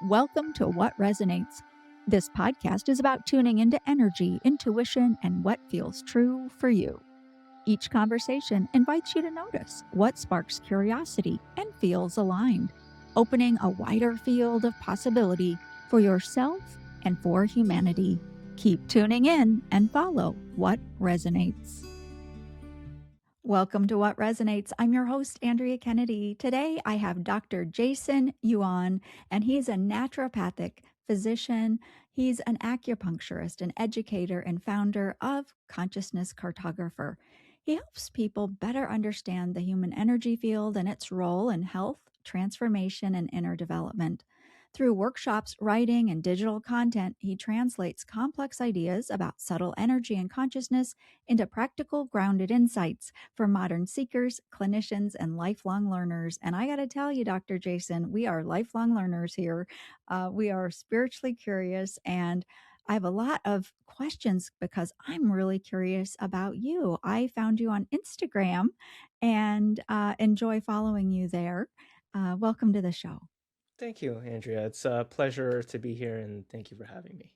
Welcome to What Resonates. This podcast is about tuning into energy, intuition, and what feels true for you. Each conversation invites you to notice what sparks curiosity and feels aligned, opening a wider field of possibility for yourself and for humanity. Keep tuning in and follow what resonates. Welcome to What Resonates. I'm your host, Andrea Kennedy. Today I have Dr. Jason Yuan, and he's a naturopathic physician. He's an acupuncturist, an educator, and founder of Consciousness Cartographer. He helps people better understand the human energy field and its role in health, transformation, and inner development. Through workshops, writing, and digital content, he translates complex ideas about subtle energy and consciousness into practical, grounded insights for modern seekers, clinicians, and lifelong learners. And I got to tell you, Dr. Jason, we are lifelong learners here. We are spiritually curious, and I have a lot of questions because I'm really curious about you. I found you on Instagram and enjoy following you there. Welcome to the show. Thank you, Andrea. It's a pleasure to be here, and thank you for having me.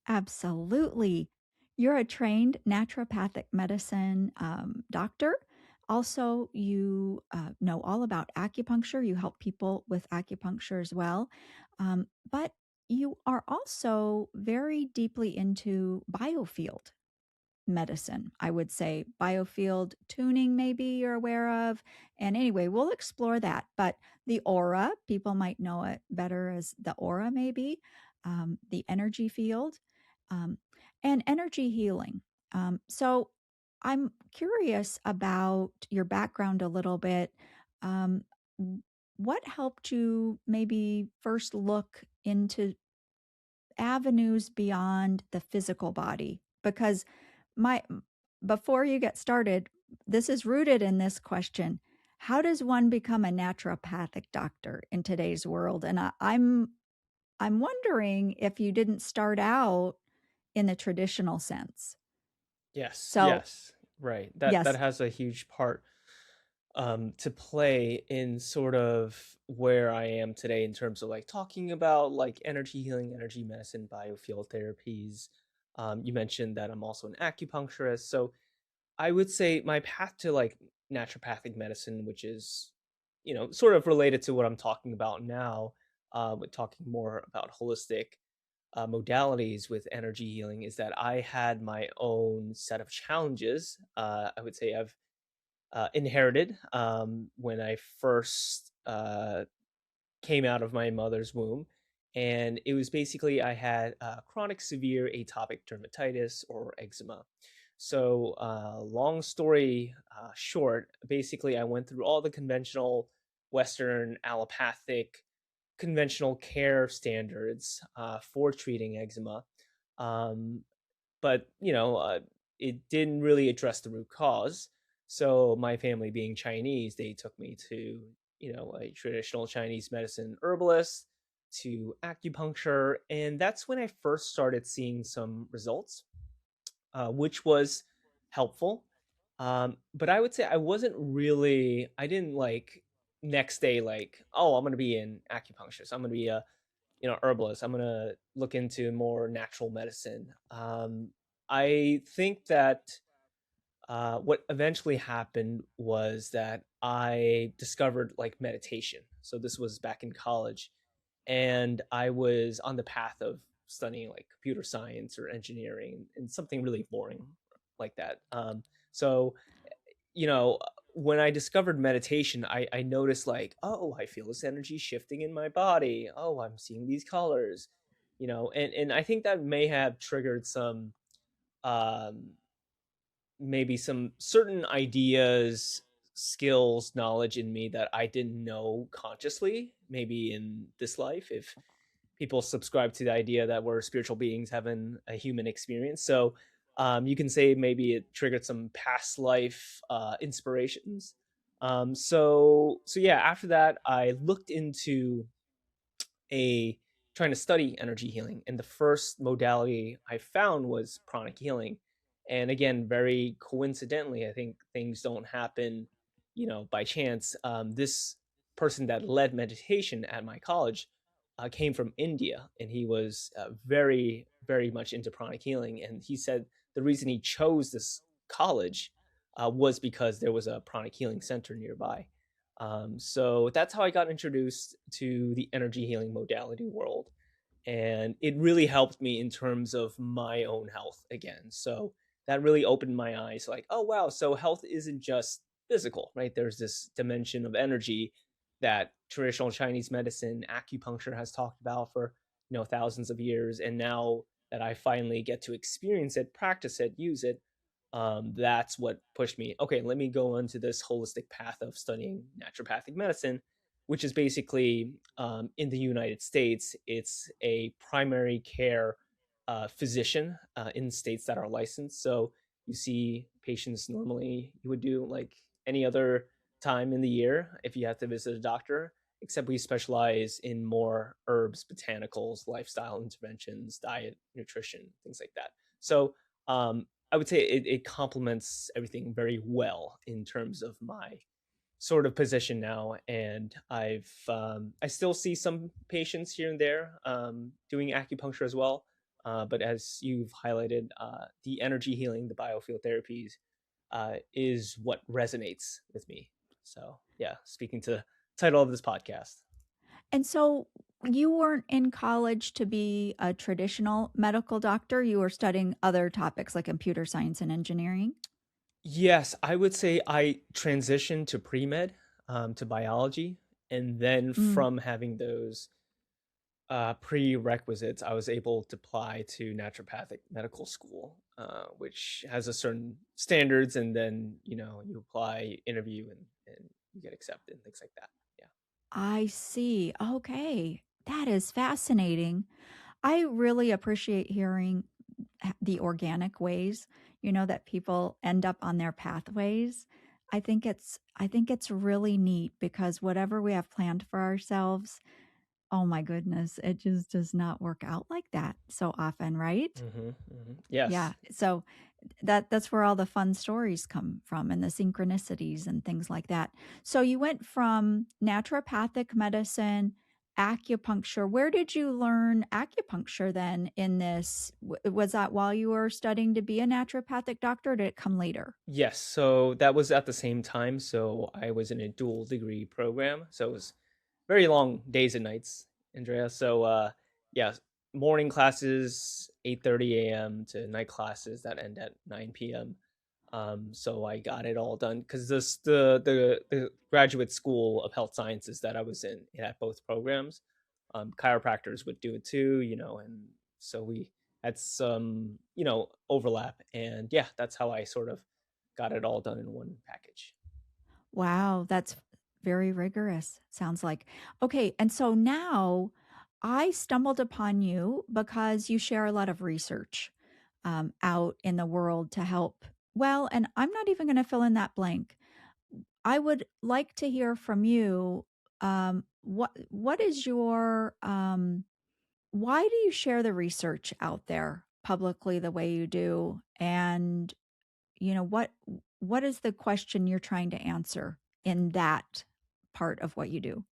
Absolutely. You're a trained naturopathic medicine doctor. Also, you know all about acupuncture. You help people with acupuncture as well. But you are also very deeply into biofield medicine, I would say. Biofield tuning, maybe you're aware of. And anyway, we'll explore that. But the aura, people might know it better as the aura, maybe, the energy field, um, and energy healing. So I'm curious about your background a little bit. Um, what helped you maybe first look into avenues beyond the physical body? Because my before you get started, this is rooted in this question: how does one become a naturopathic doctor in today's world? And I'm wondering if you didn't start out in the traditional sense. Yes, So yes, right. That yes. has a huge part to play in sort of where I am today in terms of like talking about like energy healing, energy medicine, biofield therapies. You mentioned that I'm also an acupuncturist, so I would say my path to like naturopathic medicine, which is sort of related to what I'm talking about now, with talking more about holistic modalities with energy healing is that I had my own set of challenges. I would say I've inherited when I first came out of my mother's womb. And it was basically I had chronic severe atopic dermatitis or eczema. So, long story short, basically, I went through all the conventional Western allopathic conventional care standards for treating eczema. Um, but, it didn't really address the root cause. So my family being Chinese, they took me to, a traditional Chinese medicine herbalist, to acupuncture. And that's when I first started seeing some results, which was helpful. But I would say I didn't like next day, like, oh, I'm going to be an acupuncturist. I'm going to be a, herbalist. I'm going to look into more natural medicine. I think that what eventually happened was that I discovered like meditation. So this was back in college, and I was on the path of studying like computer science or engineering and something really boring like that. So you know, when I discovered meditation, I noticed like, oh, I feel this energy shifting in my body. Oh, I'm seeing these colors, and I think that may have triggered some um maybe some certain ideas, skills, knowledge in me that I didn't know consciously, maybe in this life, if people subscribe to the idea that we're spiritual beings having a human experience. So you can say maybe it triggered some past life inspirations. So yeah, after that, I looked into a trying to study energy healing, and the first modality I found was pranic healing. And again, very coincidentally, I think things don't happen, by chance. This person that led meditation at my college came from India, and he was very, very much into pranic healing. And he said the reason he chose this college was because there was a pranic healing center nearby. So that's how I got introduced to the energy healing modality world. And it really helped me in terms of my own health again. So that really opened my eyes like, oh, wow. So health isn't just physical, right? There's this dimension of energy that traditional Chinese medicine, acupuncture has talked about for, thousands of years. And now that I finally get to experience it, practice it, use it, that's what pushed me. Okay, let me go into this holistic path of studying naturopathic medicine, which is basically in the United States, it's a primary care physician in states that are licensed. So you see patients normally you would do like any other time in the year if you have to visit a doctor, except we specialize in more herbs, botanicals, lifestyle interventions, diet, nutrition, things like that. So I would say it complements everything very well in terms of my sort of position now. And I still see some patients here and there doing acupuncture as well. But as you've highlighted, the energy healing, the biofield therapies, is what resonates with me. So yeah, speaking to the title of this podcast. And so you weren't in college to be a traditional medical doctor. You were studying other topics like computer science and engineering. Yes, I would say I transitioned to pre-med, to biology, and then Mm, from having those prerequisites, I was able to apply to naturopathic medical school, which has a certain standards, and then you apply, interview, and you get accepted, and things like that. Yeah. I see. Okay. That is fascinating. I really appreciate hearing the organic ways, that people end up on their pathways. I think it's really neat because whatever we have planned for ourselves, oh my goodness, it just does not work out like that so often, right? Yeah. Yes. So that's where all the fun stories come from and the synchronicities and things like that. So you went from naturopathic medicine, acupuncture. Where did you learn acupuncture then in this? Was that while you were studying to be a naturopathic doctor or did it come later? Yes, so that was at the same time. So I was in a dual degree program. So it was very long days and nights, Andrea. So yeah, morning classes 8:30 a.m. to night classes that end at 9 p.m. So I got it all done because this the graduate school of health sciences that I was in, it had both programs. Chiropractors would do it too, and so we had some overlap, and yeah, that's how I sort of got it all done in one package. Wow, that's very rigorous, sounds like. Okay, and so now I stumbled upon you because you share a lot of research out in the world to help. Well, and I'm not even going to fill in that blank. I would like to hear from you. What is your why do you share the research out there publicly the way you do? And what is the question you're trying to answer in that part of what you do?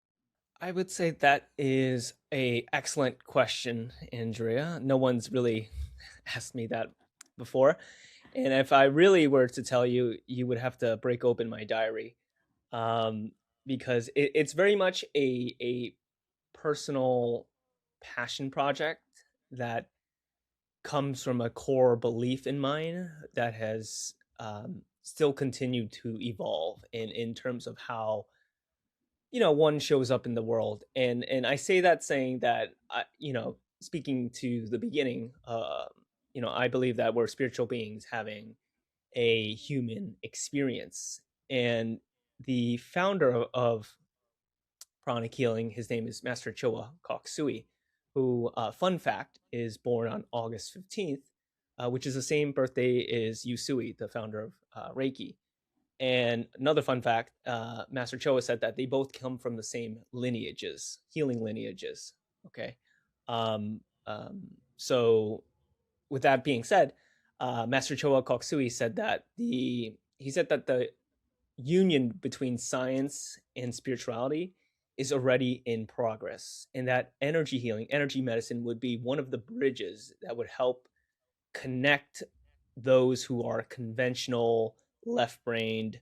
I would say that is a excellent question, Andrea. No one's really asked me that before. And if I really were to tell you, you would have to break open my diary, um, because it's very much a personal passion project that comes from a core belief in mine that has still continued to evolve in terms of how one shows up in the world. And I say that saying that speaking to the beginning, I believe that we're spiritual beings having a human experience. And the founder of pranic healing, his name is Master Choa Koksui, who, fun fact, is born on August 15th, which is the same birthday as Usui, the founder of Reiki. And another fun fact, Master Choa said that they both come from the same lineages, healing lineages. Okay. Um, so with that being said, Master Choa Koksui said that the union between science and spirituality is already in progress, and that energy healing, energy medicine would be one of the bridges that would help connect those who are conventional left-brained,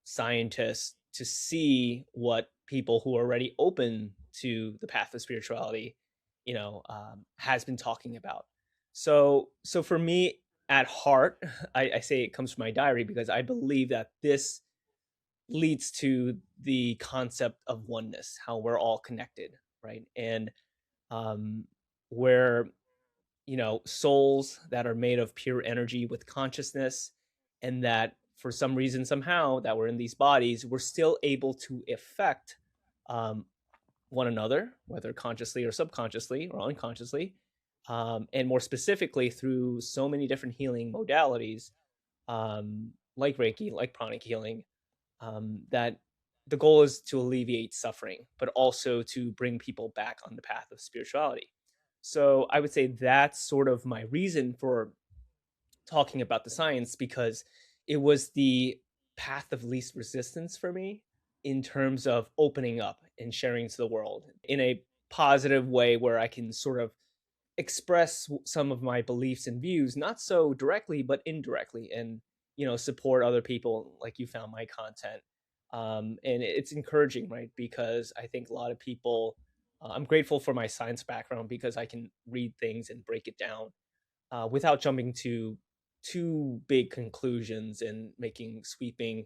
scientists to see what people who are already open to the path of spirituality, has been talking about. So for me, at heart, I say it comes from my diary because I believe that this leads to the concept of oneness, how we're all connected, right? And um, where souls that are made of pure energy with consciousness, and that for some reason, somehow, that we're in these bodies, we're still able to affect um, one another, whether consciously or subconsciously or unconsciously, and more specifically through so many different healing modalities, like Reiki, like pranic healing, that the goal is to alleviate suffering, but also to bring people back on the path of spirituality. So I would say that's sort of my reason for talking about the science, because it was the path of least resistance for me in terms of opening up and sharing to the world in a positive way where I can sort of express some of my beliefs and views, not so directly but indirectly, and support other people like you found my content. And it's encouraging, right? Because I think a lot of people, I'm grateful for my science background because I can read things and break it down without jumping to too big conclusions and making sweeping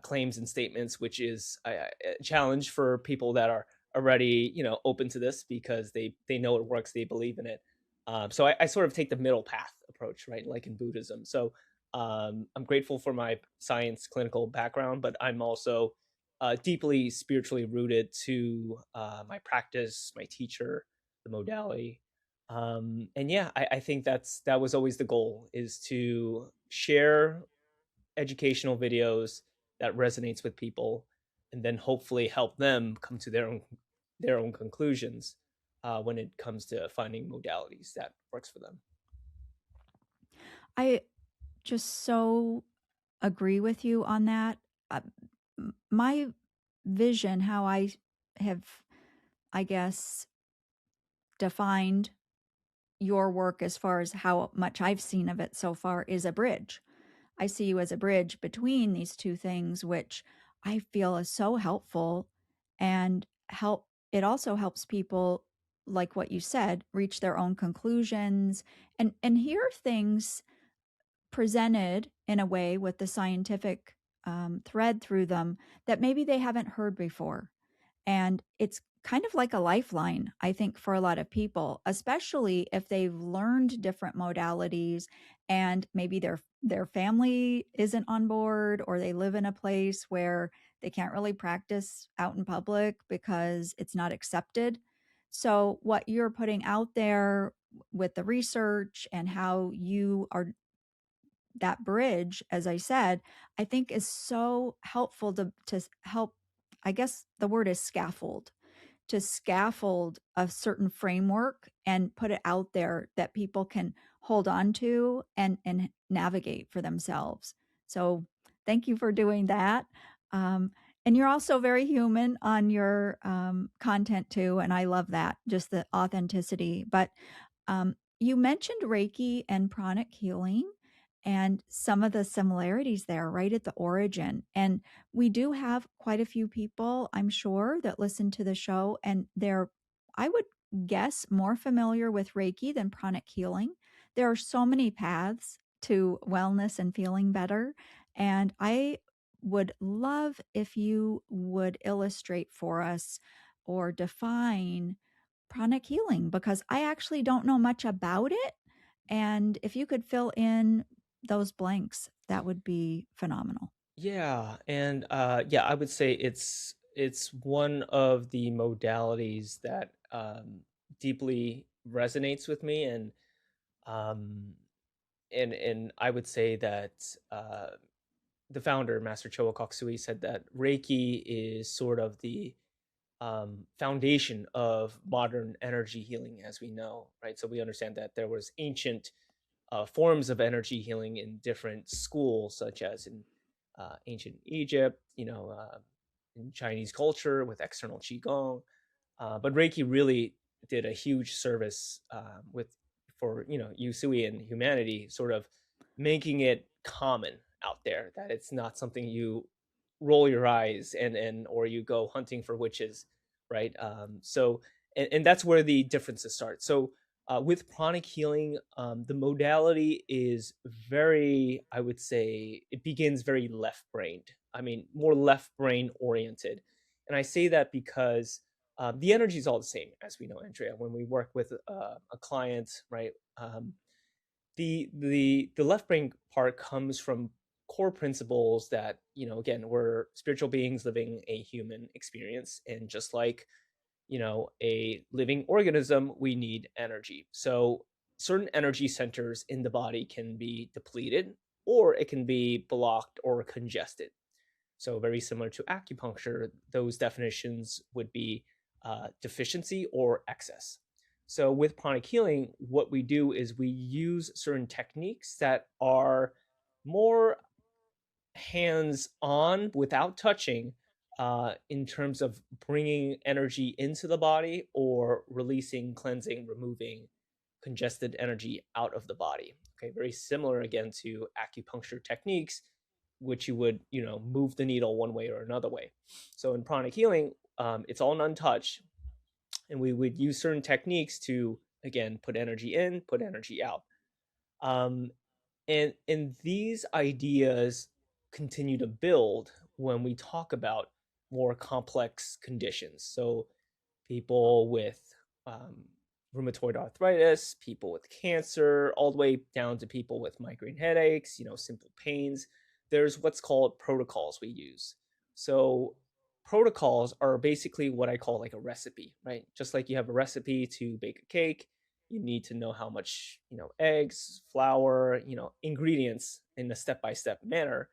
claims and statements, which is a challenge for people that are already open to this because they know it works, they believe in it. So I sort of take the middle path approach, right, like in Buddhism. So I'm grateful for my science clinical background, but I'm also deeply spiritually rooted to my practice, my teacher, the modality. And yeah, I think that was always the goal, is to share educational videos that resonates with people, and then hopefully help them come to their own conclusions when it comes to finding modalities that works for them. I just so agree with you on that. Uh, my vision, how I have, I guess, defined your work as far as how much I've seen of it so far, is a bridge. I see you as a bridge between these two things, which I feel is so helpful and help. It also helps people, like what you said, reach their own conclusions and hear things presented in a way with the scientific thread through them that maybe they haven't heard before. And it's kind of like a lifeline, I think, for a lot of people, especially if they've learned different modalities and maybe their family isn't on board, or they live in a place where they can't really practice out in public because it's not accepted. So what you're putting out there with the research and how you are that bridge, as I said, I think is so helpful to help. I guess the word is scaffold, to scaffold a certain framework and put it out there that people can hold on to and navigate for themselves. So thank you for doing that. Um, and you're also very human on your content too, and I love that, just the authenticity. But you mentioned Reiki and pranic healing and some of the similarities there right at the origin. And we do have quite a few people, I'm sure, that listen to the show, and they're, I would guess, more familiar with Reiki than pranic healing. There are so many paths to wellness and feeling better. And I would love if you would illustrate for us or define pranic healing, because I actually don't know much about it. And if you could fill in those blanks, that would be phenomenal. Yeah, and yeah, I would say it's one of the modalities that deeply resonates with me, um, and I would say that the founder, Master Choa Koksui, said that Reiki is sort of the foundation of modern energy healing as we know, right? So we understand that there was ancient forms of energy healing in different schools, such as in ancient Egypt, in Chinese culture with external qigong. But Reiki really did a huge service with for Usui and humanity, sort of making it common out there that it's not something you roll your eyes and or you go hunting for witches, right? And that's where the differences start. So with pranic healing, the modality is very, I would say, it begins very left-brained. I mean, more left-brain oriented, and I say that because the energy is all the same, as we know, Andrea. When we work with a client, right? The left brain part comes from core principles that, again, we're spiritual beings living a human experience, and just like a living organism, we need energy. So certain energy centers in the body can be depleted, or it can be blocked or congested. So very similar to acupuncture, those definitions would be deficiency or excess. So with pranic healing, what we do is we use certain techniques that are more hands on without touching, in terms of bringing energy into the body or releasing, cleansing, removing congested energy out of the body. Okay, very similar again to acupuncture techniques, which you would, move the needle one way or another way. So in pranic healing, it's all untouched, and we would use certain techniques to, again, put energy in, put energy out. Um, and these ideas continue to build when we talk about more complex conditions. So people with um, rheumatoid arthritis, people with cancer, all the way down to people with migraine headaches, simple pains. There's what's called protocols we use. So protocols are basically what I call like a recipe, right? Just like you have a recipe to bake a cake, you need to know how much, eggs, flour, ingredients in a step-by-step manner.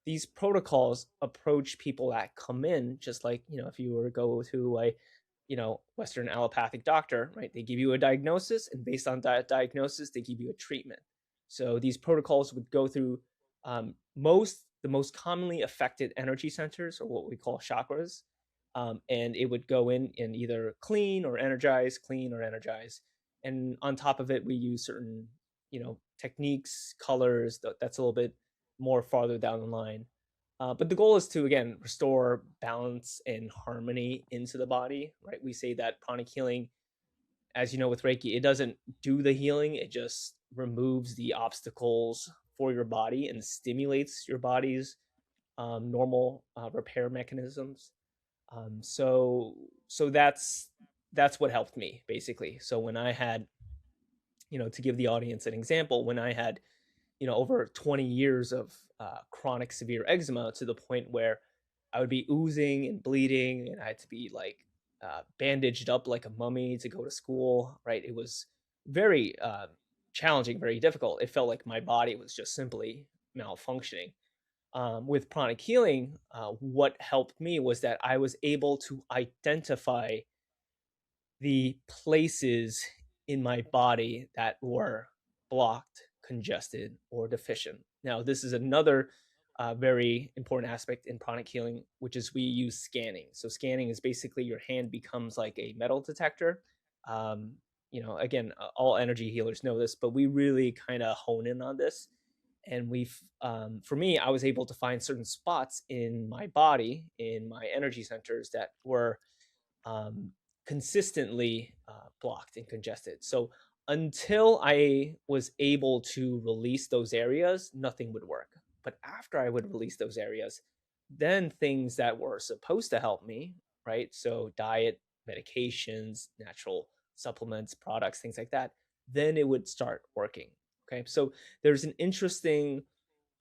These protocols approach people that come in just like, if you were to go to a Western allopathic doctor, right? They give you a diagnosis, and based on that diagnosis, they give you a treatment. So these protocols would go through the most commonly affected energy centers, or what we call chakras, and it would go in and either clean or energize. And on top of it, we use certain techniques, colors. That's a little bit more farther down the line. But the goal is to, again, restore balance and harmony into the body, right? We say that pranic healing, as you know, with Reiki, it doesn't do the healing, it just removes the obstacles for your body and stimulates your body's normal repair mechanisms. So that's what helped me, basically. So when I had, to give the audience an example, when I had over 20 years of chronic severe eczema, to the point where I would be oozing and bleeding, and I had to be like bandaged up like a mummy to go to school. Right? It was very challenging, very difficult. It felt like my body was just simply malfunctioning. With pranic healing, what helped me was that I was able to identify the places in my body that were blocked, congested, or deficient. Now, this is another very important aspect in pranic healing, which is we use scanning. So, scanning is basically your hand becomes like a metal detector. Again, all energy healers know this, but we really kind of hone in on this. And for me, I was able to find certain spots in my body, in my energy centers, that were um, consistently blocked and congested. So until I was able to release those areas, nothing would work. But after I would release those areas, then things that were supposed to help me, right? So diet, medications, natural supplements, products, things like that, then it would start working. Okay. So there's an interesting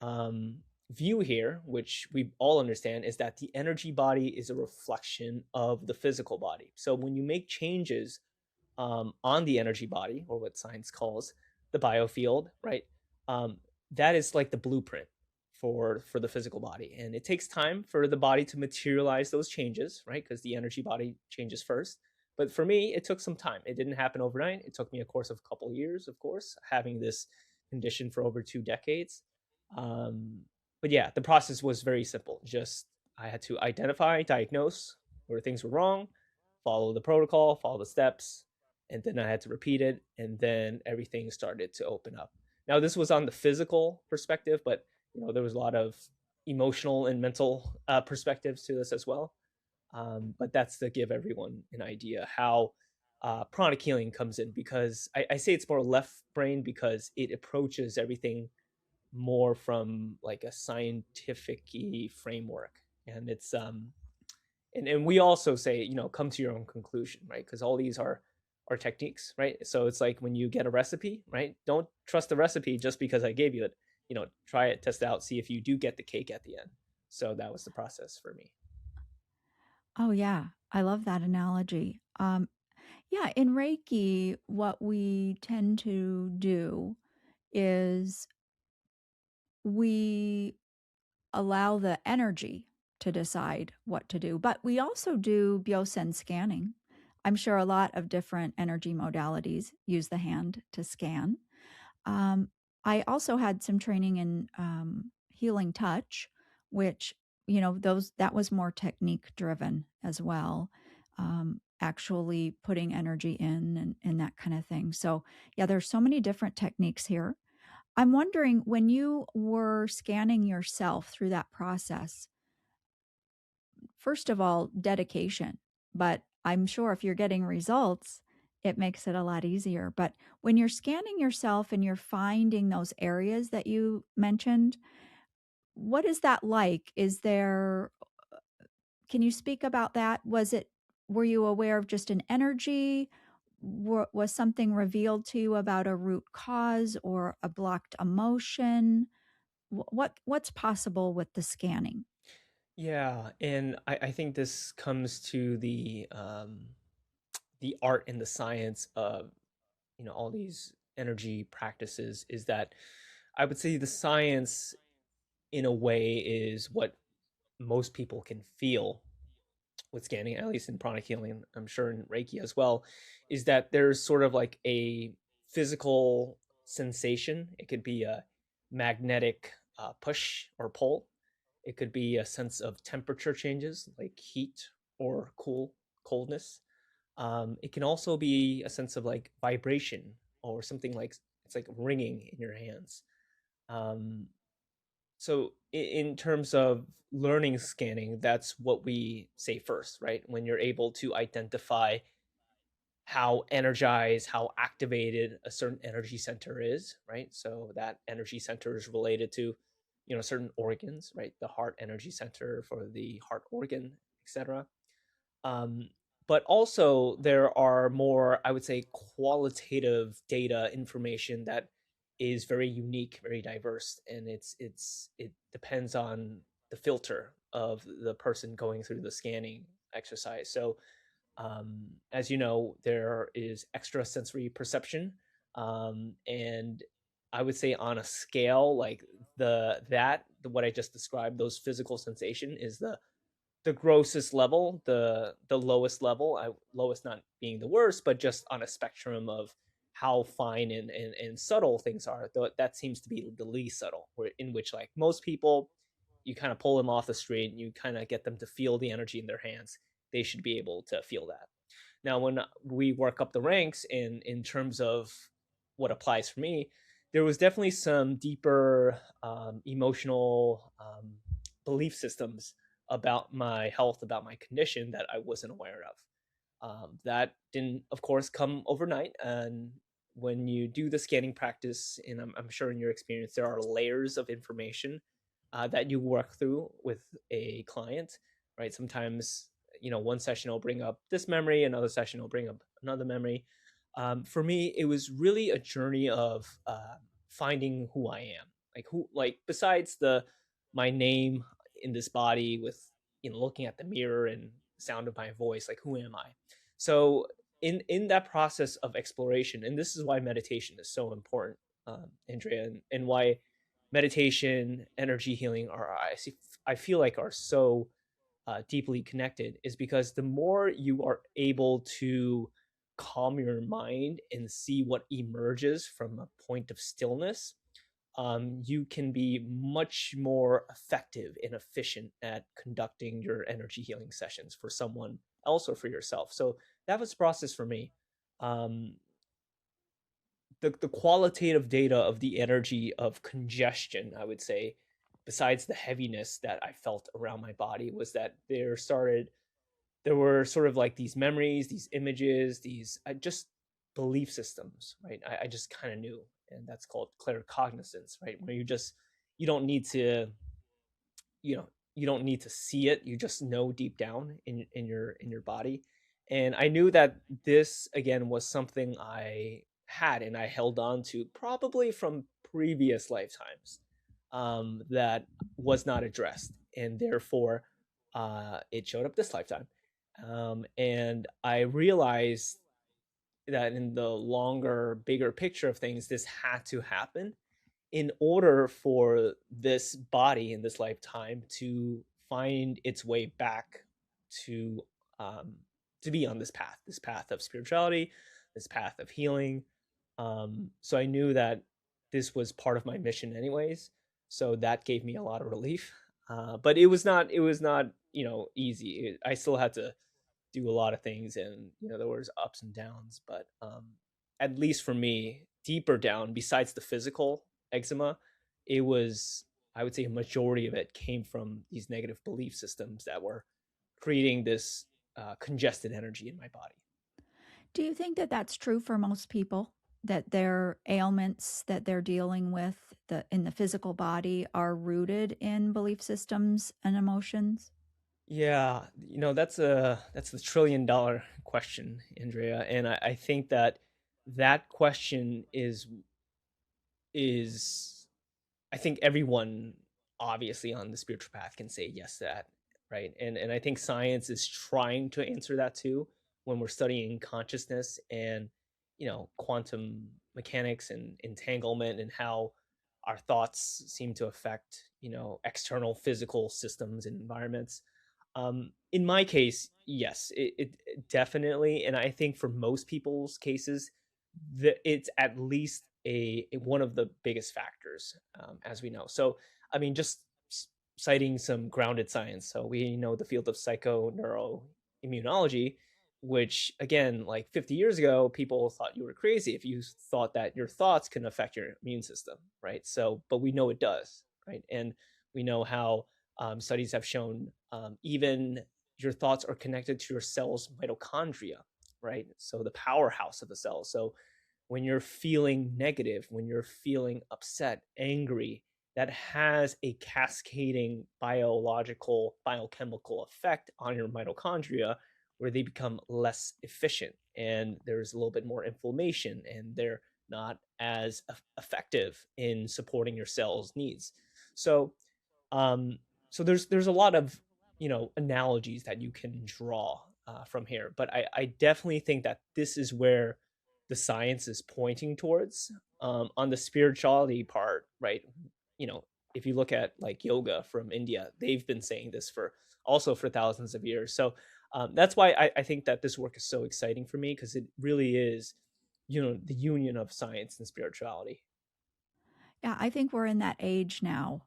um, view here, which we all understand, is that the energy body is a reflection of the physical body. So when you make changes on the energy body, or what science calls the biofield, right? Um, that is like the blueprint for the physical body, and it takes time for the body to materialize those changes, right? Because the energy body changes first. But for me, it took some time. It didn't happen overnight. It took me a course of a couple of years, of course, having this condition for over 2 decades. Um, but yeah, the process was very simple. Just I had to identify, diagnose where things were wrong, follow the protocol, follow the steps, and then I had to repeat it, and then everything started to open up. Now, this was on the physical perspective, but there was a lot of emotional and mental perspectives to this as well. But that's to give everyone an idea how pranic healing comes in, because I say it's more left brain because it approaches everything more from like a scientific framework, and it's and we also say, come to your own conclusion, right? Because all these are techniques, right? So it's like when you get a recipe, right? Don't trust the recipe just because I gave you it. Try it, test it out, see if you do get the cake at the end. So that was the process for me. Oh, yeah. I love that analogy. Yeah, in Reiki, what we tend to do is we allow the energy to decide what to do, but we also do biosen scanning. I'm sure a lot of different energy modalities use the hand to scan. Um, I also had some training in healing touch, which those that was more technique driven as well. Actually putting energy in and that kind of thing. So yeah, there's so many different techniques here. I'm wondering when you were scanning yourself through that process, first of all, dedication, but I'm sure if you're getting results, it makes it a lot easier. But when you're scanning yourself and you're finding those areas that you mentioned, what is that like? Can you speak about that? Were you aware of just an energy? Was something revealed to you about a root cause or a blocked emotion? What's possible with the scanning? Yeah, and I think this comes to the art and the science of all these energy practices, is that I would say the science in a way is what most people can feel with scanning, at least in pranic healing, I'm sure in Reiki as well, is that there's sort of like a physical sensation. It could be a magnetic push or pull. It could be a sense of temperature changes, like heat or coldness. It can also be a sense of like vibration, or something like it's like ringing in your hands. Um, so in terms of learning scanning, that's what we say first, right? When you're able to identify how energized, how activated a certain energy center is, right? So that energy center is related to, certain organs, right? The heart energy center for the heart organ, etc. Um, but also there are more, I would say, qualitative data information that is very unique, very diverse, and it depends on the filter of the person going through the scanning exercise. So as you know, there is extrasensory perception, and I would say on a scale like what I just described, those physical sensation is the grossest level, the lowest level. Lowest not being the worst, but just on a spectrum of how fine and subtle things are. Though that seems to be the least subtle, where in which like most people, you kind of pull them off the street and you kind of get them to feel the energy in their hands. They should be able to feel that. Now, when we work up the ranks in terms of what applies for me, there was definitely some deeper emotional belief systems about my health, about my condition that I wasn't aware of. That didn't, of course, come overnight. And when you do the scanning practice, and I'm sure in your experience, there are layers of information that you work through with a client, right? Sometimes, one session will bring up this memory, another session will bring up another memory. For me, it was really a journey of finding who I am, like besides the my name in this body, with looking at the mirror and the sound of my voice, like who am I? So in that process of exploration, and this is why meditation is so important, Andrea, and why meditation, energy healing are I feel like are so deeply connected, is because the more you are able to calm your mind and see what emerges from a point of stillness, you can be much more effective and efficient at conducting your energy healing sessions for someone else or for yourself. So that was the process for me. Um, the qualitative data of the energy of congestion, I would say, besides the heaviness that I felt around my body, was that there were sort of like these memories, these images, these just belief systems, right? I just kind of knew, and that's called claircognizance, right? Where you don't need to, you don't need to see it. You just know deep down in your body. And I knew that this again was something I had and I held on to probably from previous lifetimes, that was not addressed, and therefore it showed up this lifetime. And I realized that in the longer, bigger picture of things, this had to happen in order for this body in this lifetime to find its way back to um, to be on this path of spirituality, this path of healing. So I knew that this was part of my mission, anyways. So that gave me a lot of relief. But it was not, easy. I still had to do a lot of things, and there was ups and downs, but at least for me, deeper down, besides the physical eczema, it was, I would say, a majority of it came from these negative belief systems that were creating this congested energy in my body. Do you think that that's true for most people? That their ailments that they're dealing with in the physical body are rooted in belief systems and emotions? Yeah, that's the $1 trillion question, Andrea, and I think that that question is I think everyone obviously on the spiritual path can say yes to that, right? And I think science is trying to answer that too when we're studying consciousness and quantum mechanics and entanglement and how our thoughts seem to affect external physical systems and environments. In my case, yes, it definitely, and I think for most people's cases, it's at least one of the biggest factors, as we know. So, I mean, just citing some grounded science. So we know the field of psychoneuroimmunology, which again, like 50 years ago, people thought you were crazy if you thought that your thoughts can affect your immune system, right? So, but we know it does, right? And we know how studies have shown even your thoughts are connected to your cell's mitochondria, right? So the powerhouse of the cell. So when you're feeling negative, when you're feeling upset, angry, that has a cascading biological, biochemical effect on your mitochondria where they become less efficient and there's a little bit more inflammation and they're not as effective in supporting your cell's needs. So, um, so there's a lot of analogies that you can draw from here, but I definitely think that this is where the science is pointing towards. On the spirituality part, right? You know, if you look at like yoga from India, they've been saying this for also for thousands of years. So that's why I think that this work is so exciting for me because it really is, the union of science and spirituality. Yeah, I think we're in that age now,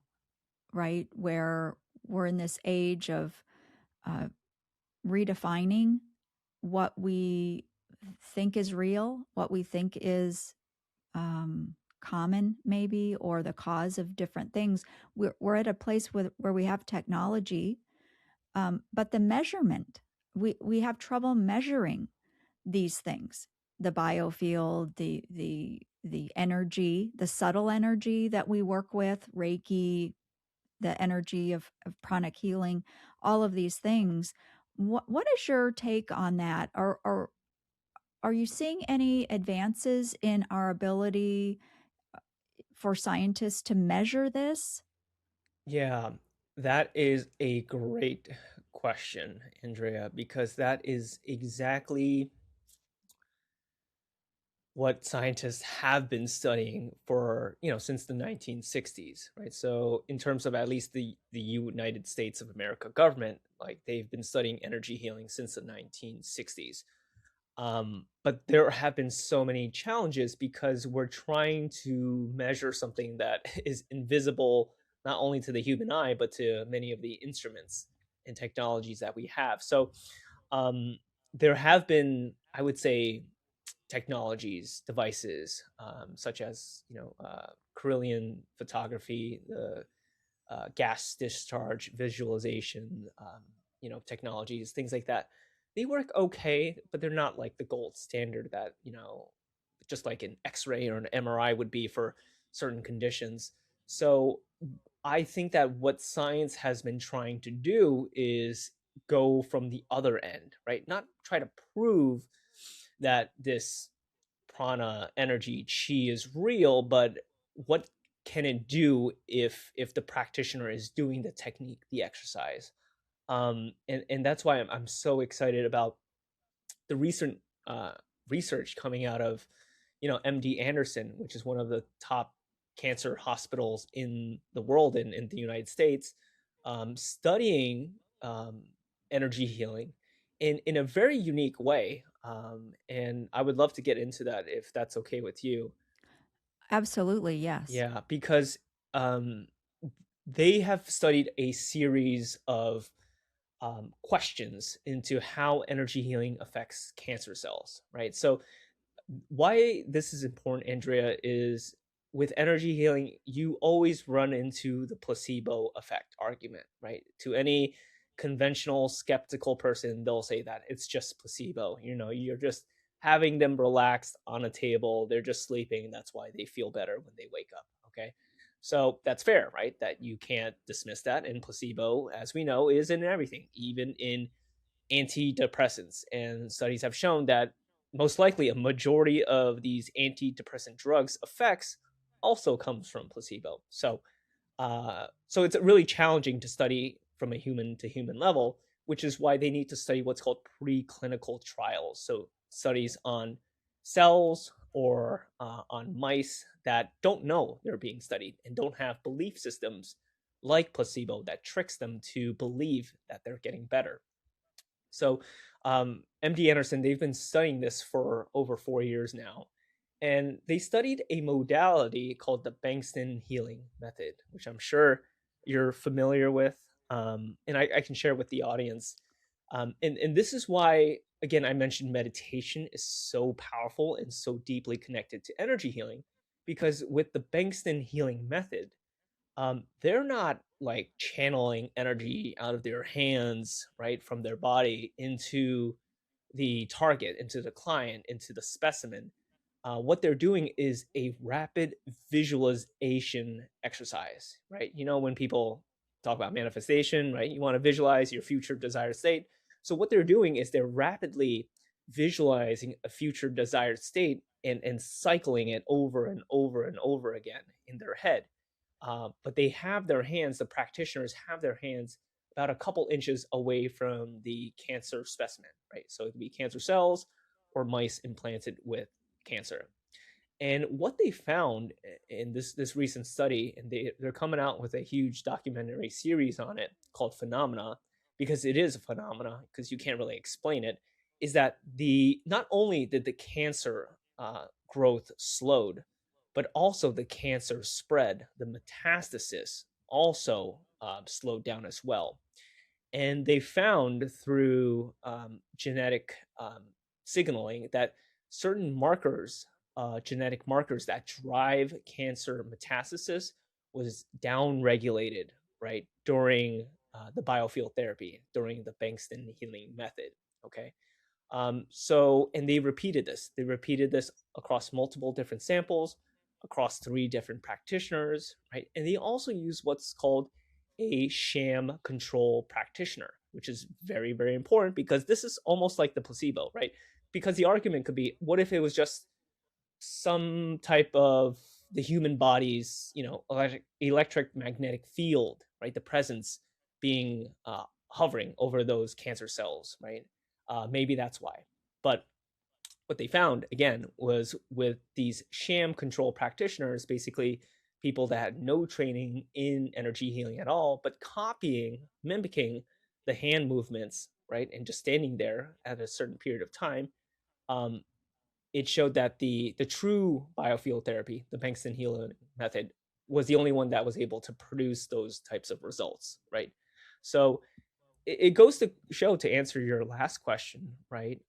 right? Where we're in this age of uh, redefining what we think is real, what we think is common, maybe, or the cause of different things. We're at a place where we have technology, but the measurement, we have trouble measuring these things. The biofield, the energy, the subtle energy that we work with, Reiki, the energy of pranic healing, all of these things. What is your take on that? Or are you seeing any advances in our ability for scientists to measure this? Yeah, that is a great question, Andrea, because that is exactly what scientists have been studying for, since the 1960s, right? So in terms of at least the United States of America government, like they've been studying energy healing since the 1960s. But there have been so many challenges because we're trying to measure something that is invisible not only to the human eye, but to many of the instruments and technologies that we have. So um, there have been, I would say, technologies, devices, such as Carillion photography, the gas discharge visualization, technologies, things like that. They work okay, but they're not like the gold standard that just like an X-ray or an MRI would be for certain conditions. So I think that what science has been trying to do is go from the other end, right? Not try to prove that this prana energy chi is real, but what can it do if the practitioner is doing the technique, the exercise? And that's why I'm so excited about the recent uh, research coming out of MD Anderson, which is one of the top cancer hospitals in the world, in the United States, studying energy healing in a very unique way. And I would love to get into that if that's okay with you. Absolutely, yes. Yeah, because um, they have studied a series of questions into how energy healing affects cancer cells, right? So why this is important, Andrea, is with energy healing, you always run into the placebo effect argument, right? To any conventional skeptical person, they'll say that it's just placebo. You're just having them relaxed on a table, they're just sleeping. That's why they feel better when they wake up. Okay. So that's fair, right? That you can't dismiss that. And placebo, as we know, is in everything, even in antidepressants. And studies have shown that most likely a majority of these antidepressant drugs effects also comes from placebo. So it's really challenging to study from a human to human level, which is why they need to study what's called preclinical trials. So studies on cells or on mice that don't know they're being studied and don't have belief systems like placebo that tricks them to believe that they're getting better. So, MD Anderson, they've been studying this for over 4 years now. And they studied a modality called the Bankston healing method, which I'm sure you're familiar with. And I can share with the audience. And this is why, again, I mentioned meditation is so powerful and so deeply connected to energy healing, because with the Bankston healing method, they're not like channeling energy out of their hands, right, from their body into the target, into the client, into the specimen. What they're doing is a rapid visualization exercise, right? When people talk about manifestation, right, you want to visualize your future desired state. So what they're doing is they're rapidly visualizing a future desired state and cycling it over and over and over again in their head. But they have their hands, the practitioners have their hands about a couple inches away from the cancer specimen, right? So it could be cancer cells or mice implanted with cancer. And what they found in this recent study, and they're coming out with a huge documentary series on it called Phenomena, because it is a phenomena, because you can't really explain it, is that the not only did the cancer growth slowed, but also the cancer spread, the metastasis also slowed down as well. And they found through genetic signaling that certain markers, genetic markers that drive cancer metastasis, was downregulated, right, during the biofield therapy, during the Bankston healing method. Okay. And they repeated this. They repeated this across multiple different samples, across 3 different practitioners, right? And they also use what's called a sham control practitioner, which is very, very important, because this is almost like the placebo, right? Because the argument could be, what if it was just some type of the human body's, electric magnetic field, right? The presence being hovering over those cancer cells, right? Maybe that's why. But what they found again was with these sham control practitioners, basically people that had no training in energy healing at all, but copying, mimicking the hand movements, right, and just standing there at a certain period of time, um, it showed that the true biofield therapy, the Bankston healing method, was the only one that was able to produce those types of results, right? So it goes to show, to answer your last question, right?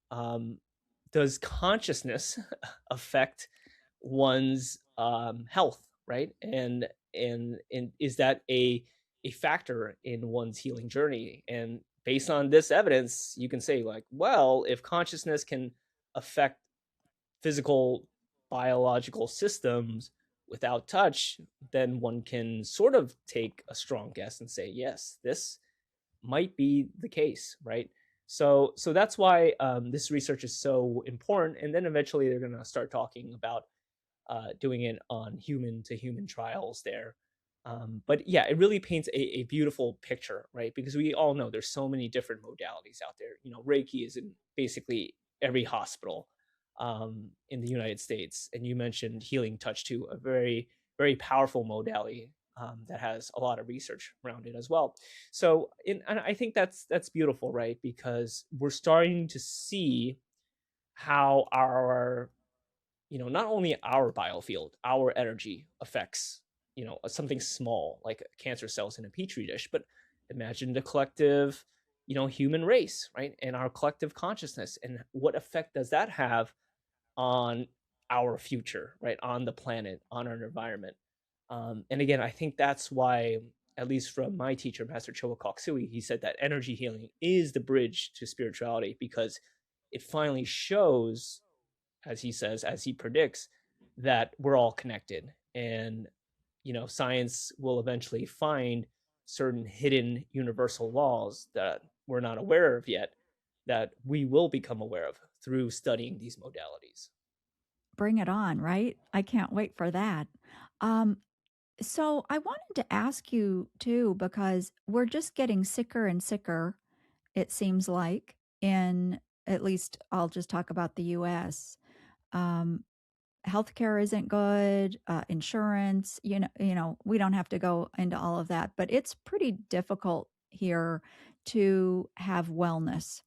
Does consciousness affect one's health, right? And is that a factor in one's healing journey? And based on this evidence, you can say like, well, if consciousness can affect physical biological systems without touch, then one can sort of take a strong guess and say, yes, this might be the case, right? So that's why this research is so important. And then eventually they're going to start talking about doing it on human to human trials there. But yeah, it really paints a beautiful picture, right? Because we all know there's so many different modalities out there. You know, Reiki is in basically every hospital in the United States. And you mentioned healing touch too, a very, very powerful modality that has a lot of research around it as well. So, and I think that's beautiful, right? Because we're starting to see how our, not only our biofield, our energy affects, something small like cancer cells in a petri dish, but imagine the collective, human race, right? And our collective consciousness, and what effect does that have on our future, right? On the planet, on our environment. And again, I think that's why, at least from my teacher, Master Choa Koksui, he said that energy healing is the bridge to spirituality, because it finally shows, as he says, as he predicts, that we're all connected. And, science will eventually find certain hidden universal laws that we're not aware of yet, that we will become aware of through studying these modalities. Bring it on, right? I can't wait for that. Um, so I wanted to ask you too, because we're just getting sicker and sicker, it seems like, in at least I'll just talk about the US. Um, Healthcare isn't good, insurance, we don't have to go into all of that, but it's pretty difficult here to have wellness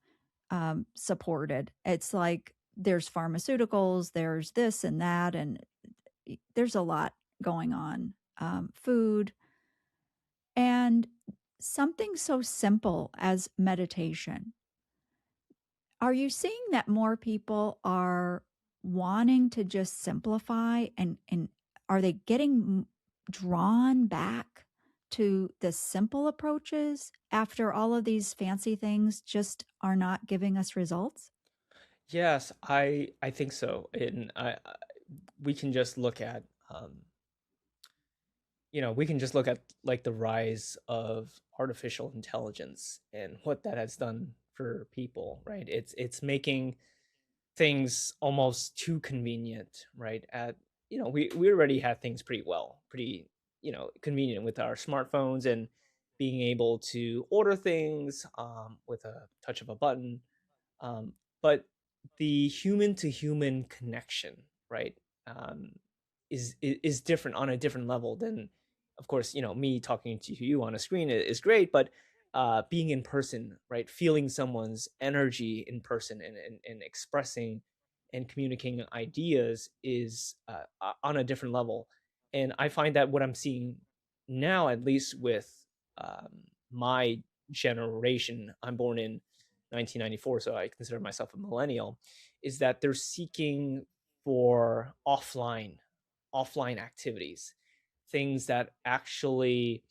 supported. It's like there's pharmaceuticals, there's this and that, and there's a lot going on. Food and something so simple as meditation. Are you seeing that more people are wanting to just simplify, and are they getting drawn back to the simple approaches after all of these fancy things just are not giving us results? Yes, I think so. And we can just look at we can just look at like the rise of artificial intelligence and what that has done for people, right? It's making things almost too convenient, right? We already have things pretty convenient with our smartphones, and being able to order things with a touch of a button. But the human to human connection, right, um, is different, on a different level than, of course, me talking to you on a screen is great, but being in person, right, feeling someone's energy in person, and expressing and communicating ideas is on a different level. And I find that what I'm seeing now, at least with my generation, I'm born in 1994, so I consider myself a millennial, is that they're seeking for offline activities, things that actually,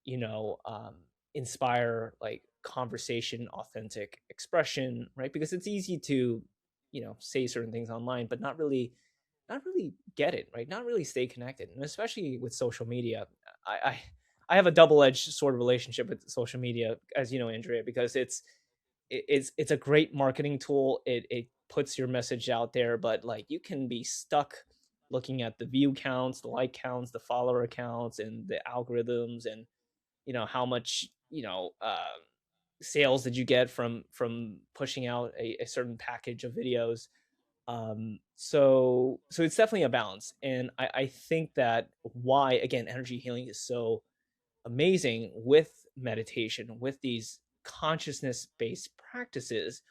you know, um, inspire like conversation, authentic expression, right? Because it's easy to, say certain things online, but not really get it, right? Not really stay connected, and especially with social media. I I, I have a double-edged sort of relationship with social media, as you know, Andrea, because it's a great marketing tool. It puts your message out there, but like you can be stuck looking at the view counts, the like counts, the follower counts, and the algorithms, and how much sales did you get from pushing out a certain package of videos. So it's definitely a balance, and I think that why, again, energy healing is so amazing with meditation, with these consciousness based practices,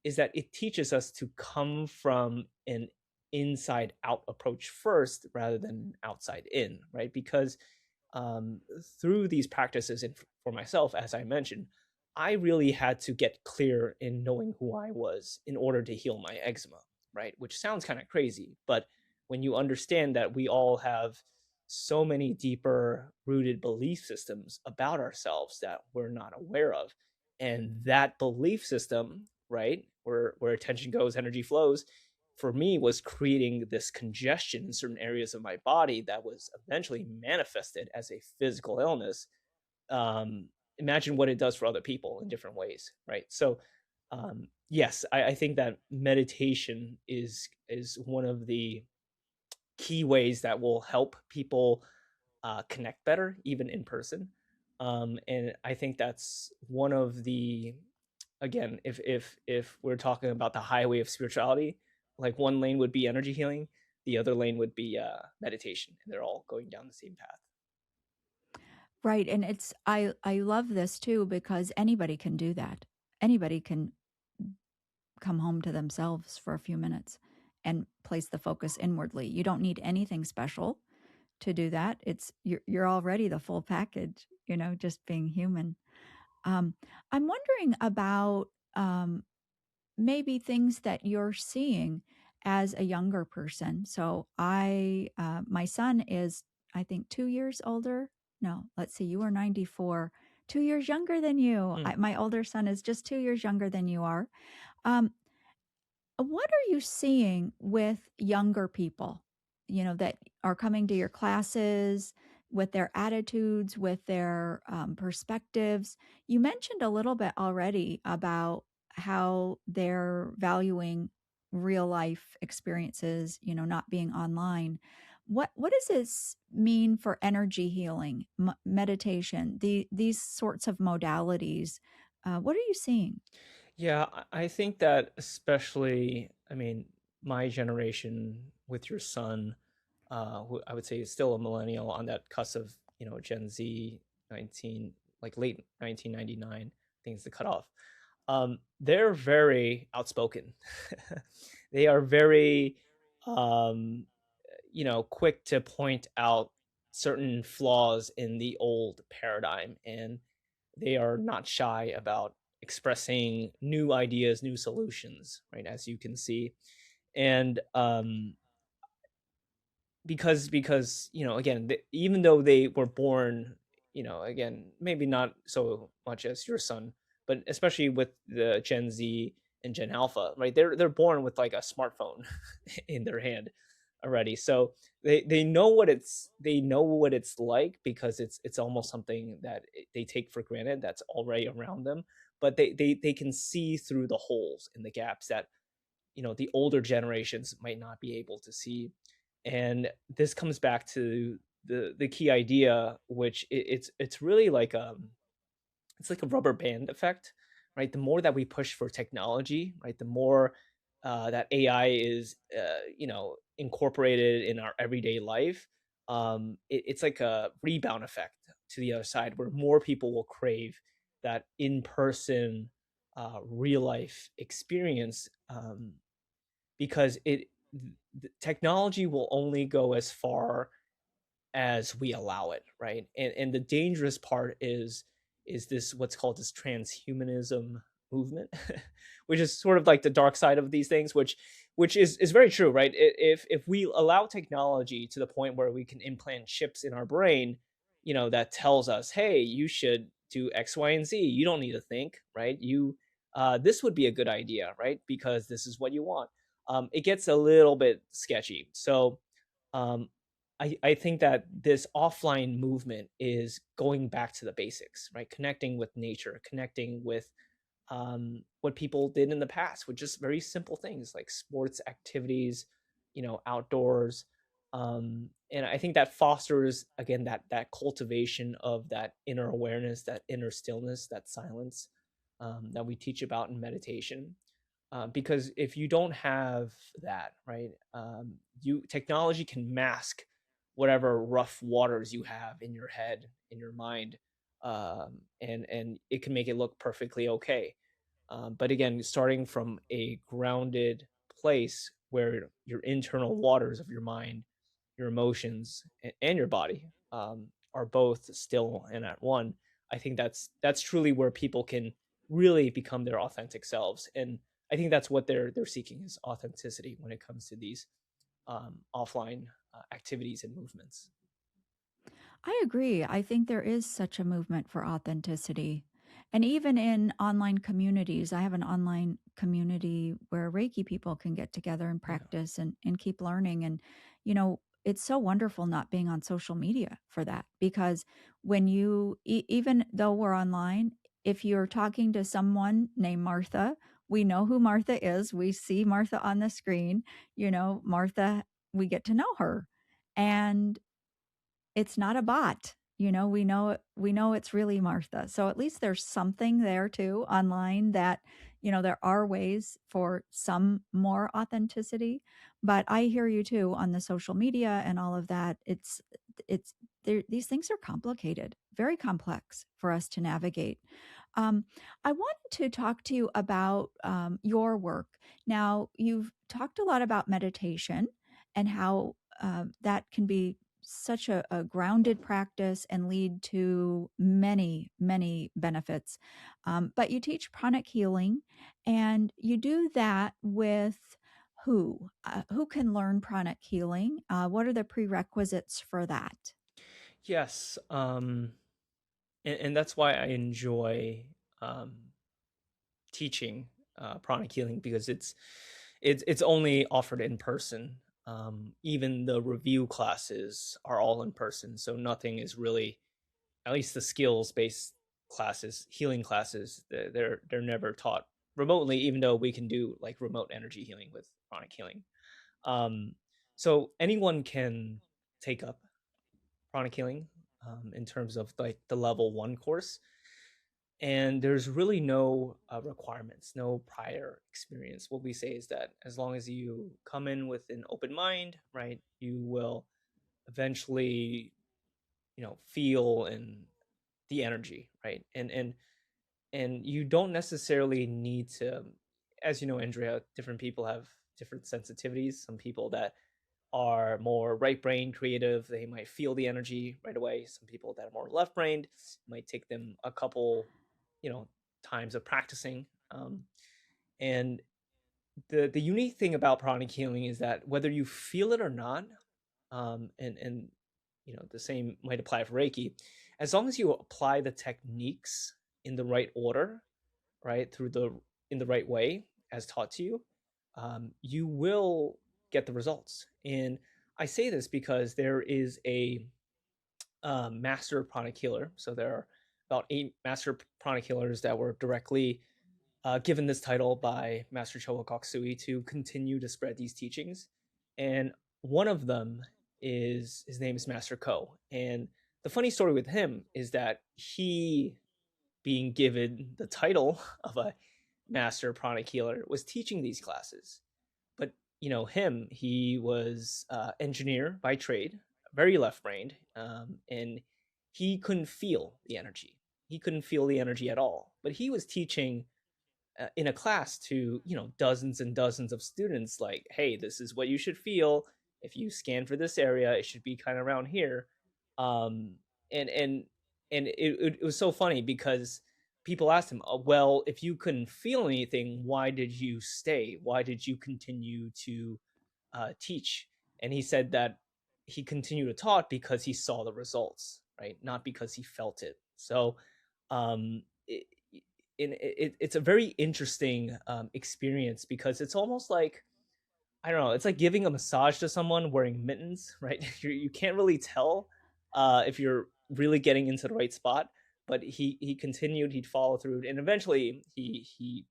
is that it teaches us to come from an inside out approach first rather than outside in, right? Because um, through these practices, and for myself, as I mentioned, I really had to get clear in knowing who I was in order to heal my eczema, right? Which sounds kind of crazy, but when you understand that we all have so many deeper rooted belief systems about ourselves that we're not aware of, and that belief system, right, where attention goes, energy flows, for me was creating this congestion in certain areas of my body that was eventually manifested as a physical illness. Imagine what it does for other people in different ways, right? So yes, I think that meditation is one of the key ways that will help people connect better, even in person. And I think that's one of the, again, if we're talking about the highway of spirituality, like one lane would be energy healing, the other lane would be meditation, and they're all going down the same path. Right, and it's I love this too because anybody can do that. Anybody can come home to themselves for a few minutes and place the focus inwardly. You don't need anything special to do that. It's you're already the full package, just being human. Um, I'm wondering about maybe things that you're seeing as a younger person. So my son is, I think, 2 years older. No, let's see, you are 94, 2 years younger than you. Hmm. My older son is just 2 years younger than you are. Um, what are you seeing with younger people, that are coming to your classes with their attitudes, with their perspectives? You mentioned a little bit already about how they're valuing real life experiences, not being online. What does this mean for energy healing, meditation, these sorts of modalities? What are you seeing? Yeah, I think that especially, I mean, my generation with your son, who I would say is still a millennial on that cusp of, Gen Z, 19, like late 1999, I think is the cutoff. They're very outspoken. They are very, um, quick to point out certain flaws in the old paradigm, and they are not shy about expressing new ideas, new solutions, right? As you can see, and because again, even though they were born, again, maybe not so much as your son, but especially with the Gen Z and Gen Alpha, right? They're born with like a smartphone in their hand already, so they know what it's like, because it's almost something that they take for granted that's already around them, but they can see through the holes and the gaps that the older generations might not be able to see. And this comes back to the key idea, which it's really like it's like a rubber band effect, right? The more that we push for technology, right, the more that AI is incorporated in our everyday life. It's like a rebound effect to the other side, where more people will crave that in person, real life experience, because technology will only go as far as we allow it, right? And the dangerous part is this, what's called this transhumanism movement, which is sort of like the dark side of these things, which is very true, right? If we allow technology to the point where we can implant chips in our brain, that tells us, hey, you should do X, Y, and Z. You don't need to think, right? This would be a good idea, right? Because this is what you want. It gets a little bit sketchy. So um, I think that this offline movement is going back to the basics, right? Connecting with nature, connecting with what people did in the past, with just very simple things like sports activities, outdoors. And I think that fosters, again, that cultivation of that inner awareness, that inner stillness, that silence, that we teach about in meditation. Because if you don't have that, right, you technology can mask whatever rough waters you have in your head, in your mind, and it can make it look perfectly okay. But again, starting from a grounded place where your internal waters of your mind, your emotions, and your body are both still and at one. I think that's truly where people can really become their authentic selves, and I think that's what they're seeking is authenticity when it comes to these offline activities and movements. I agree. I think there is such a movement for authenticity. And even in online communities, I have an online community where Reiki people can get together and Yeah. practice and keep learning. And, you know, it's so wonderful not being on social media for that because when you, even though we're online, if you're talking to someone named Martha, we know who Martha is. We see Martha on the screen, Martha, we get to know her. And it's not a bot. We know it's really Martha. So at least there's something there too online that, there are ways for some more authenticity, but I hear you too on the social media and all of that. It's these things are complicated, very complex for us to navigate. Um, I wanted to talk to you about your work. Now, you've talked a lot about meditation and how that can be such a grounded practice and lead to many, many benefits. But you teach pranic healing, and you do that with who? Who can learn pranic healing? What are the prerequisites for that? Yes, and that's why I enjoy um, teaching pranic healing because it's only offered in person. Even the review classes are all in person, so nothing is really, at least the skills based classes, healing classes, they're never taught remotely. Even though we can do like remote energy healing with pranic healing, um, so anyone can take up pranic healing in terms of like the level one course, and there's really no requirements, no prior experience. What we say is that as long as you come in with an open mind, right, you will eventually, feel in the energy, right, and you don't necessarily need to, as you know, Andrea, different people have different sensitivities. Some people that are more right brain creative, they might feel the energy right away. Some people that are more left brained might take them a couple, you know, times of practicing. And the unique thing about pranic healing is that whether you feel it or not, and the same might apply for Reiki, as long as you apply the techniques in the right order, right, through the in the right way as taught to you, you will get the results. And I say this because there is a master pranic healer. So there are about 8 master pranic healers that were directly given this title by Master Choa Koksui to continue to spread these teachings. And one of them is, his name is Master Ko. And the funny story with him is that he, being given the title of a master pranic healer, was teaching these classes. But he was engineer by trade, very left brained, and he couldn't feel the energy. He couldn't feel the energy at all. But he was teaching in a class to dozens and dozens of students, like, hey, this is what you should feel if you scan for this area, it should be kind of around here. Um and and and it was so funny because people asked him, well, if you couldn't feel anything, why did you stay, why did you continue to teach? And he said that he continued to taught because he saw the results, right, not because he felt it. So um it, it's a very interesting experience because it's almost like, I don't know, it's like giving a massage to someone wearing mittens, right? You can't really tell if you're really getting into the right spot. But he continued, he'd follow through, and eventually he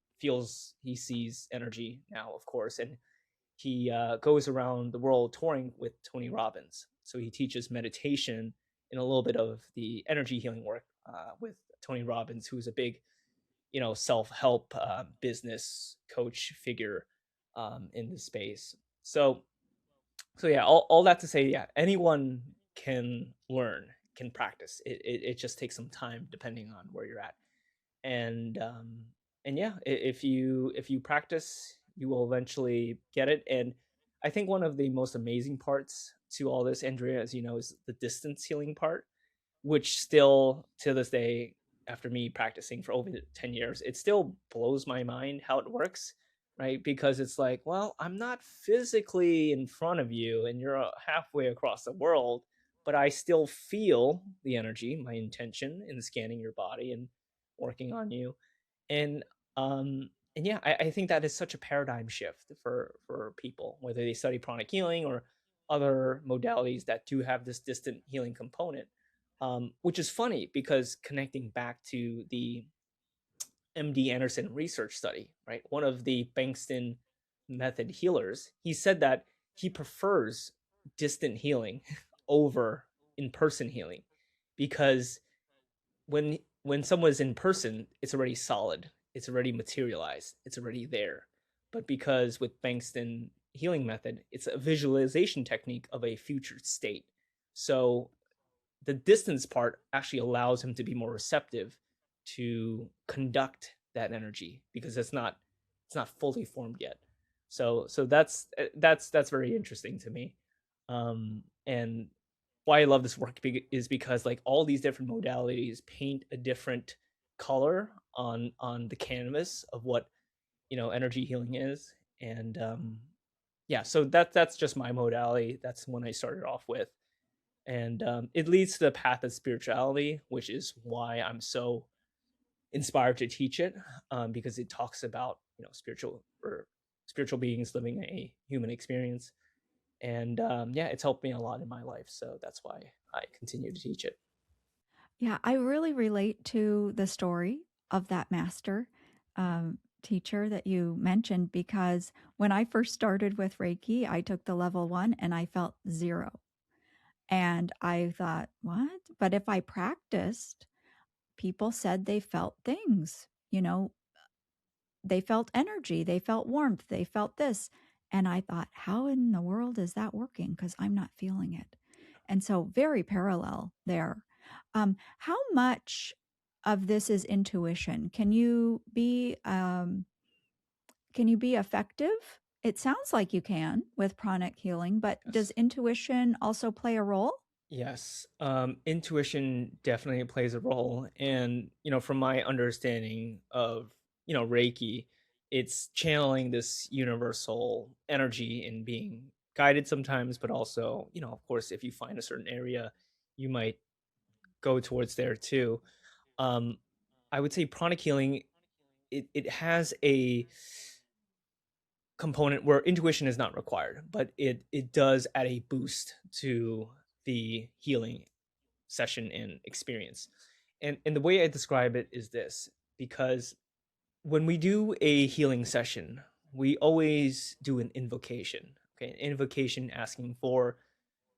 sees energy now, of course, and he goes around the world touring with Tony Robbins. So he teaches meditation and a little bit of the energy healing work with Tony Robbins, who's a big self-help business coach figure in the space. So yeah, all that to say, yeah, anyone can learn, can practice. It just takes some time depending on where you're at. And and yeah, if you practice, you will eventually get it. And I think one of the most amazing parts to all this, Andrea, as you know, is the distance healing part, which still to this day, after me practicing for over 10 years, it still blows my mind how it works, right? Because it's like, well, I'm not physically in front of you and you're halfway across the world, but I still feel the energy, my intention in scanning your body and working on you. And and yeah, I think that is such a paradigm shift for people, whether they study pranic healing or other modalities that do have this distant healing component. Which is funny because connecting back to the MD Anderson research study, right? One of the Bankston method healers, he said that he prefers distant healing over in-person healing because when someone's in person, it's already solid, it's already materialized, it's already there. But because with Bankston healing method, it's a visualization technique of a future state. So the distance part actually allows him to be more receptive to conduct that energy because it's not fully formed yet. So that's very interesting to me. And why I love this work is because like all these different modalities paint a different color on the canvas of what energy healing is. And yeah, so that's just my modality. That's when I started off with, and it leads to the path of spirituality, which is why I'm so inspired to teach it, because it talks about spiritual beings living a human experience. And yeah, it's helped me a lot in my life, so that's why I continue to teach it. Yeah, I really relate to the story of that master teacher that you mentioned because when I first started with Reiki, I took the level one and I felt zero. And I thought, what? But if I practiced, people said they felt things, they felt energy, they felt warmth, they felt this. And I thought, how in the world is that working? Because I'm not feeling it. And so, very parallel there. How much of this is intuition? Can you be effective? It sounds like you can with pranic healing, but does Yes. intuition also play a role? Yes, intuition definitely plays a role, and from my understanding of Reiki, it's channeling this universal energy and being guided sometimes, but also of course, if you find a certain area, you might go towards there too. Um, I would say pranic healing, it has a component where intuition is not required, but it does add a boost to the healing session and experience. And the way I describe it is this, because when we do a healing session, we always do an invocation. Okay, an invocation asking for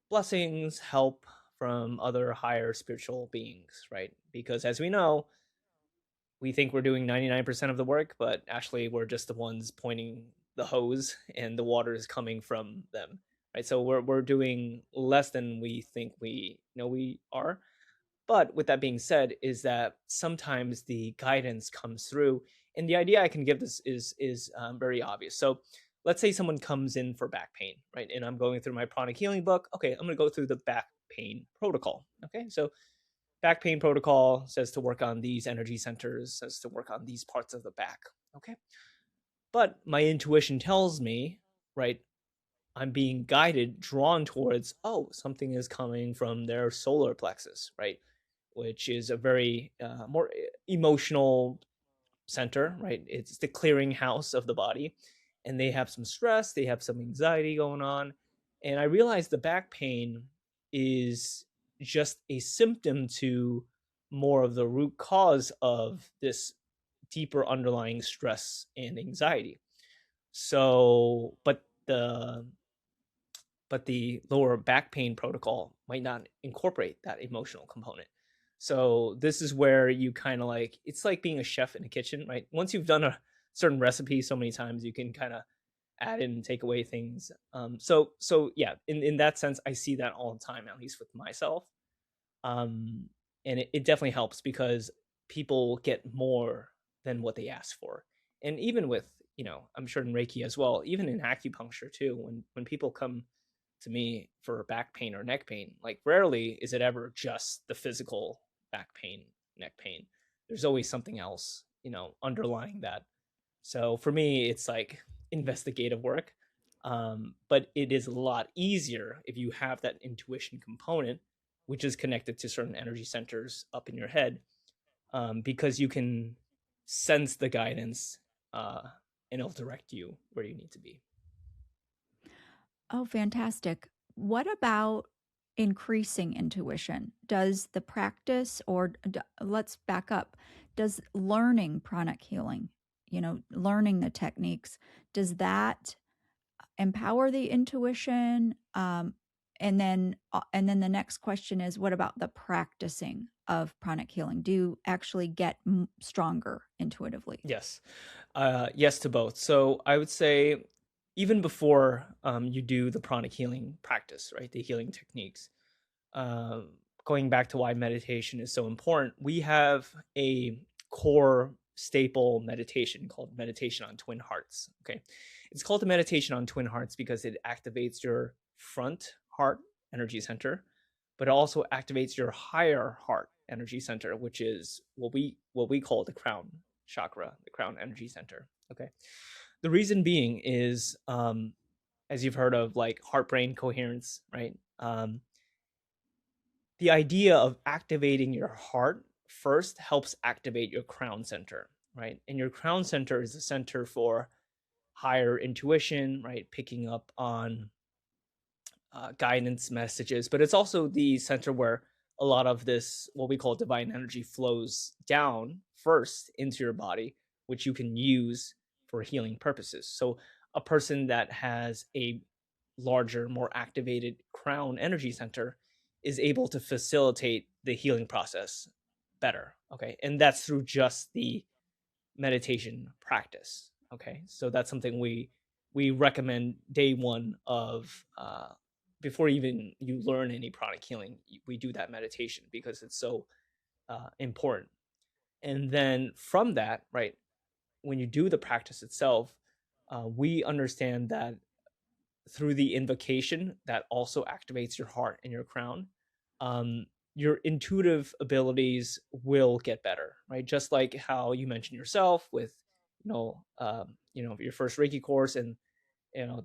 blessings, help from other higher spiritual beings, right? Because as we know, we think we're doing 99% of the work, but actually we're just the ones pointing the hose and the water is coming from them. Right? So we're doing less than we think we know we are. But with that being said, is that sometimes the guidance comes through, and the idea I can give this is very obvious. So, let's say someone comes in for back pain, right? And I'm going through my pranic healing book. Okay, I'm going to go through the back pain protocol. Okay, so back pain protocol says to work on these energy centers, says to work on these parts of the back. Okay, but my intuition tells me, right? I'm being guided, drawn towards, oh, something is coming from their solar plexus, right? Which is a very more emotional center, right? It's the clearinghouse of the body. And they have some stress, they have some anxiety going on. And I realized the back pain is just a symptom to more of the root cause of this deeper underlying stress and anxiety. So, but the lower back pain protocol might not incorporate that emotional component. So this is where you kind of like, it's like being a chef in a kitchen, right? Once you've done a certain recipe so many times, you can kind of add in and take away things. So yeah, in that sense, I see that all the time, at least with myself. Um, and it definitely helps because people get more than what they ask for. And even with, I'm sure in Reiki as well, even in acupuncture too, when people come to me for back pain or neck pain, like rarely is it ever just the physical back pain, neck pain. There's always something else, underlying that. So for me, it's like investigative work. But it is a lot easier if you have that intuition component, which is connected to certain energy centers up in your head, because you can sense the guidance, uh, and it'll direct you where you need to be. Oh, fantastic. What about increasing intuition? Does the practice, or let's back up, does learning pranic healing, learning the techniques, does that empower the intuition? And then the next question is, what about the practicing of pranic healing? Do you actually get stronger intuitively? Yes. Yes to both. So I would say even before you do the pranic healing practice, right, the healing techniques, um, going back to why meditation is so important, we have a core staple meditation called meditation on twin hearts. Okay. It's called the meditation on twin hearts because it activates your front heart energy center, but it also activates your higher heart energy center, which is what we call the crown chakra, the crown energy center. Okay. The reason being is, as you've heard of, like heart brain coherence, right? The idea of activating your heart first helps activate your crown center, right? And your crown center is the center for higher intuition, right? Picking up on guidance messages, but it's also the center where a lot of this, what we call divine energy, flows down first into your body, which you can use for healing purposes. So, a person that has a larger, more activated crown energy center is able to facilitate the healing process better. Okay. And that's through just the meditation practice. Okay, so that's something we recommend day one of, before even you learn any pranic healing. We do that meditation because it's so important. And then from that, right, when you do the practice itself, we understand that through the invocation that also activates your heart and your crown, um, your intuitive abilities will get better, right? Just like how you mentioned yourself with, your first Reiki course, and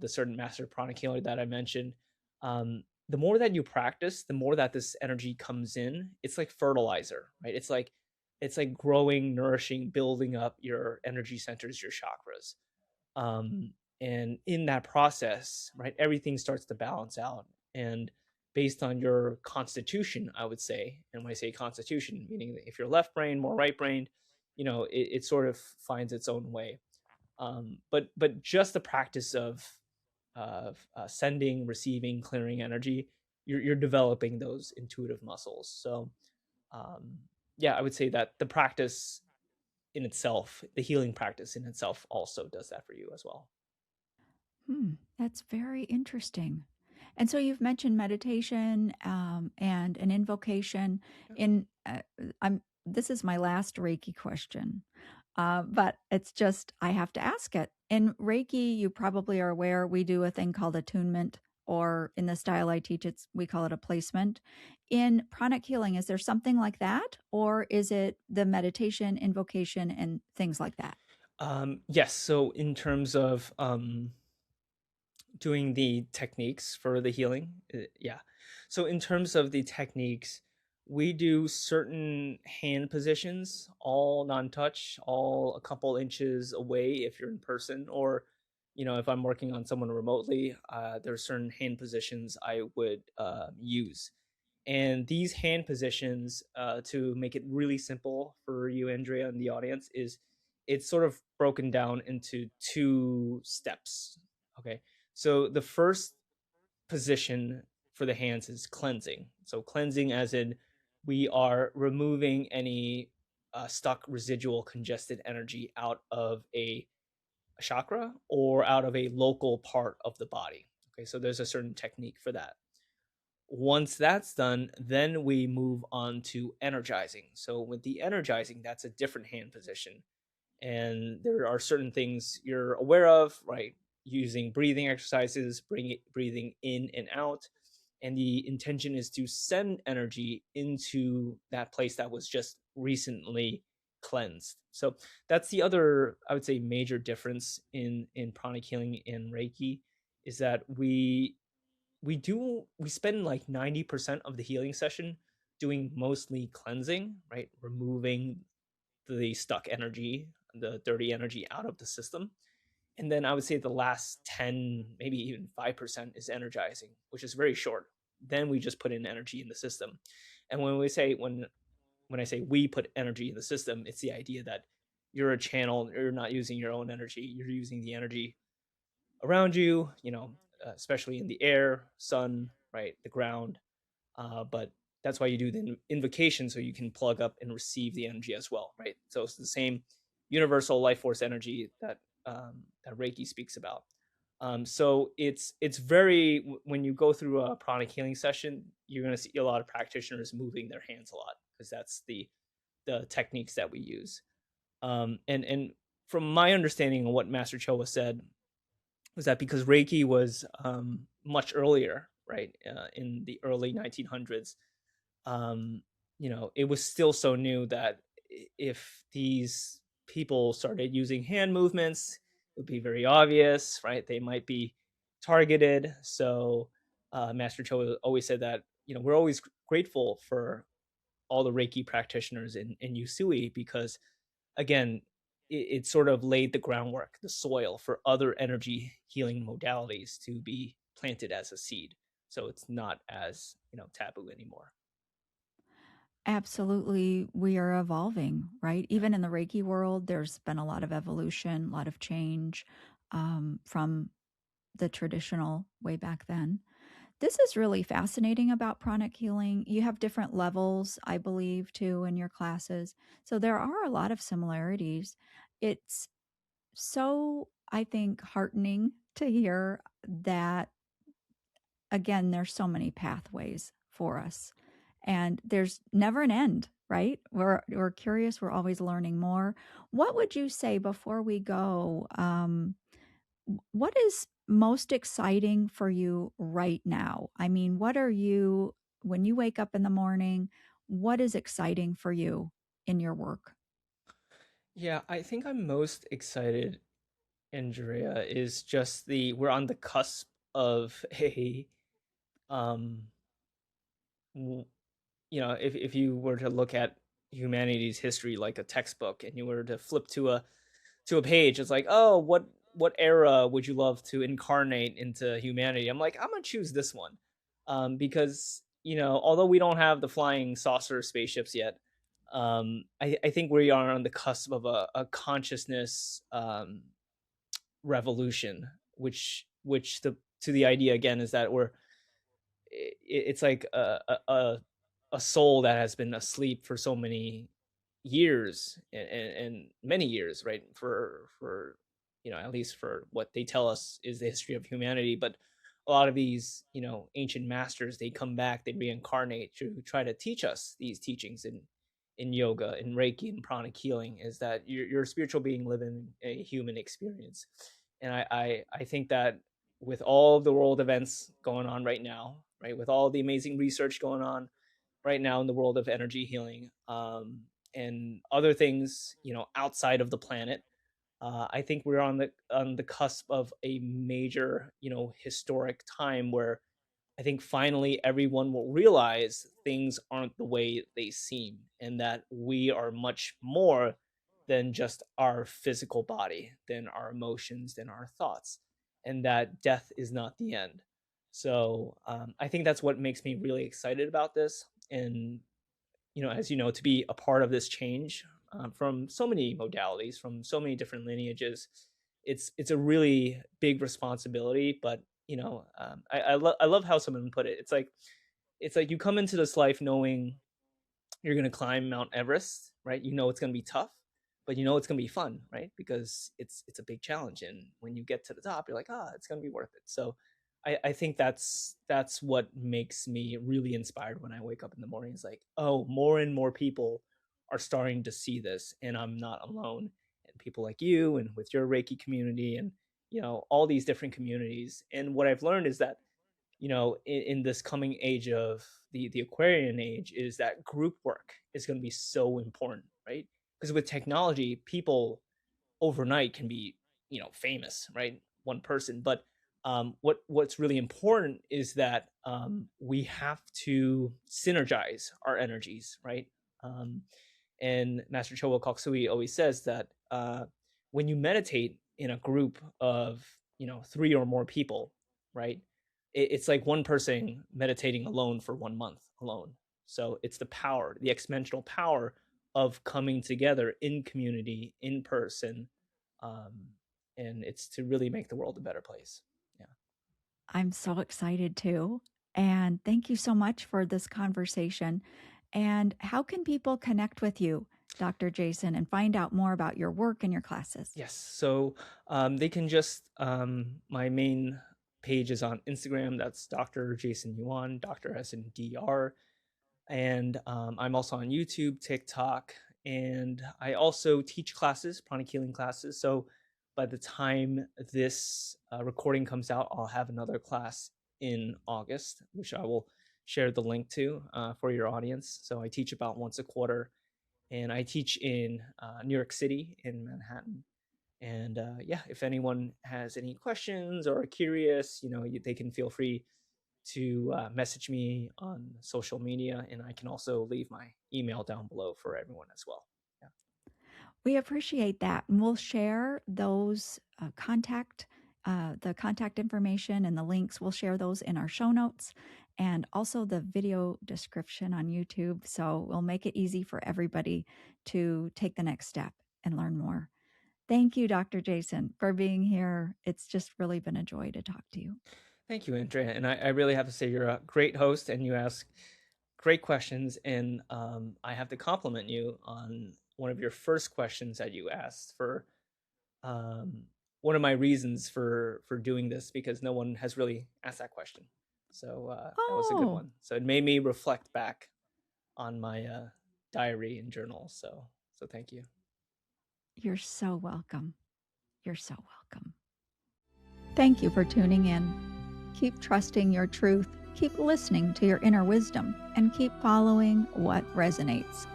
the certain master pranic healer that I mentioned. The more that you practice, the more that this energy comes in. It's like fertilizer, right? It's like growing, nourishing, building up your energy centers, your chakras. um, and in that process, right, everything starts to balance out. And based on your constitution, I would say, and when I say constitution, meaning that if you're left brain, more right brained, it sort of finds its own way. But just the practice of sending, receiving, clearing energy, you're developing those intuitive muscles. So um, yeah, I would say that the practice in itself, the healing practice in itself, also does that for you as well. That's very interesting. And so you've mentioned meditation, and an invocation. In I'm This is my last Reiki question, but it's just I have to ask it. In Reiki, you probably are aware we do a thing called attunement, or in the style I teach, we call it a placement. In pranic healing, is there something like that, or is it the meditation, invocation, and things like that? Yes. So in terms of doing the techniques for the healing, yeah. So in terms of the techniques, we do certain hand positions, all non-touch, all a couple inches away if you're in person, or if I'm working on someone remotely, there are certain hand positions I would use. And these hand positions, to make it really simple for you, Andrea, and the audience, is it's sort of broken down into two steps. Okay. So the first position for the hands is cleansing. So cleansing, as in we are removing any stuck, residual, congested energy out of a chakra or out of a local part of the body. Okay. So there's a certain technique for that. Once that's done, then we move on to energizing. So with the energizing, that's a different hand position. and there are certain things you're aware of, right? Using breathing exercises, breathing in and out, and the intention is to send energy into that place that was just recently cleansed. So that's the other, I would say, major difference in pranic healing and Reiki, is that we spend like 90% of the healing session doing mostly cleansing, right? Removing the stuck energy, the dirty energy out of the system. And then I would say the last 10, maybe even 5% is energizing, which is very short. Then we just put in energy in the system. And when I say we put energy in the system, it's the idea that you're a channel, you're not using your own energy, you're using the energy around you, especially in the air, sun, right, the ground. But that's why you do the invocation, so you can plug up and receive the energy as well, right? So it's the same universal life force energy that Reiki speaks about. So it's very, when you go through a pranic healing session, you're going to see a lot of practitioners moving their hands a lot, because that's the techniques that we use. And from my understanding of what Master Choa said, was that because Reiki was much earlier, right, in the early 1900s, it was still so new that if these people started using hand movements, it would be very obvious, right? They might be targeted. So Master Cho always said that, we're always grateful for all the Reiki practitioners in Usui, because again, it sort of laid the groundwork, the soil for other energy healing modalities to be planted as a seed. So it's not as, taboo anymore. Absolutely, we are evolving, right? Even in the Reiki world, there's been a lot of evolution, a lot of change from the traditional way back then. This is really fascinating about pranic healing. You have different levels, I believe, too, in your classes. So there are a lot of similarities. It's so, I think, heartening to hear that, again, there's so many pathways for us and there's never an end, right? We're curious, we're always learning more. What would you say before we go? What is most exciting for you right now? I mean, what are you, when you wake up in the morning, what is exciting for you in your work? Yeah, I think I'm most excited, Andrea, is just we're on the cusp of a um if you were to look at humanity's history like a textbook, and you were to flip to a page, it's like, oh, what era would you love to incarnate into humanity? I'm like, I'm gonna choose this one, because although we don't have the flying saucer spaceships yet, I think we are on the cusp of a consciousness revolution, which to the idea again is that it's like a soul that has been asleep for so many years, and many years, right? For at least for what they tell us is the history of humanity. But a lot of these ancient masters, they come back, they reincarnate to try to teach us these teachings in yoga, in Reiki, and pranic healing, is that you're a spiritual being living a human experience. And I think that with all the world events going on right now, right, with all the amazing research going on right now in the world of energy healing, and other things, outside of the planet, I think we're on the cusp of a major, historic time where I think finally everyone will realize things aren't the way they seem, and that we are much more than just our physical body, than our emotions, than our thoughts, and that death is not the end. So I think that's what makes me really excited about this. And as you know, to be a part of this change, from so many modalities, from so many different lineages, it's a really big responsibility. But I love how someone put it. It's like you come into this life knowing you're going to climb Mount Everest, right? It's going to be tough, but it's going to be fun, right? Because it's a big challenge, and when you get to the top, you're like, it's going to be worth it. So I think that's what makes me really inspired when I wake up in the morning. It's like, oh, more and more people are starting to see this, and I'm not alone. And people like you and with your Reiki community and, all these different communities. And what I've learned is that, in this coming age of the Aquarian age, is that group work is going to be so important, right? Because with technology, people overnight can be, famous, right? One person. But what's really important is that we have to synergize our energies, right? Um, and Master Choa Koksui always says that when you meditate in a group of, three or more people, right? It's like one person meditating alone for 1 month alone. So it's the power, the exponential power of coming together in community, in person, um, and it's to really make the world a better place. Yeah. I'm so excited too. And thank you so much for this conversation. And how can people connect with you, Dr. Jason, and find out more about your work and your classes? Yes. So they can just my main page is on Instagram. That's Dr. Jason Yuan, Dr. as in Dr. And I'm also on YouTube, TikTok, and I also teach classes, pranic healing classes. So by the time this recording comes out, I'll have another class in August, which I will share the link to for your audience. So I teach about once a quarter, and I teach in New York City, in Manhattan. And yeah, if anyone has any questions or are curious, they can feel free to message me on social media, and I can also leave my email down below for everyone as well. Yeah. We appreciate that. And we'll share those the contact information and the links. We'll share those in our show notes and also the video description on YouTube. So we'll make it easy for everybody to take the next step and learn more. Thank you, Dr. Jason, for being here. It's just really been a joy to talk to you. Thank you, Andrea. And I really have to say you're a great host, and you ask great questions. And I have to compliment you on one of your first questions that you asked for um, one of my reasons for doing this, because no one has really asked that question. So that was a good Oh, one. So it made me reflect back on my diary and journal. So thank you. you're so welcome. You're so welcome. Thank you for tuning in. Keep trusting your truth, keep listening to your inner wisdom, and keep following what resonates.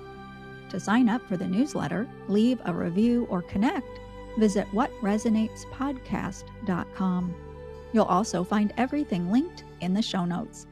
To sign up for the newsletter, leave a review, or connect, visit whatresonatеspodcast.com. You'll also find everything linked in the show notes.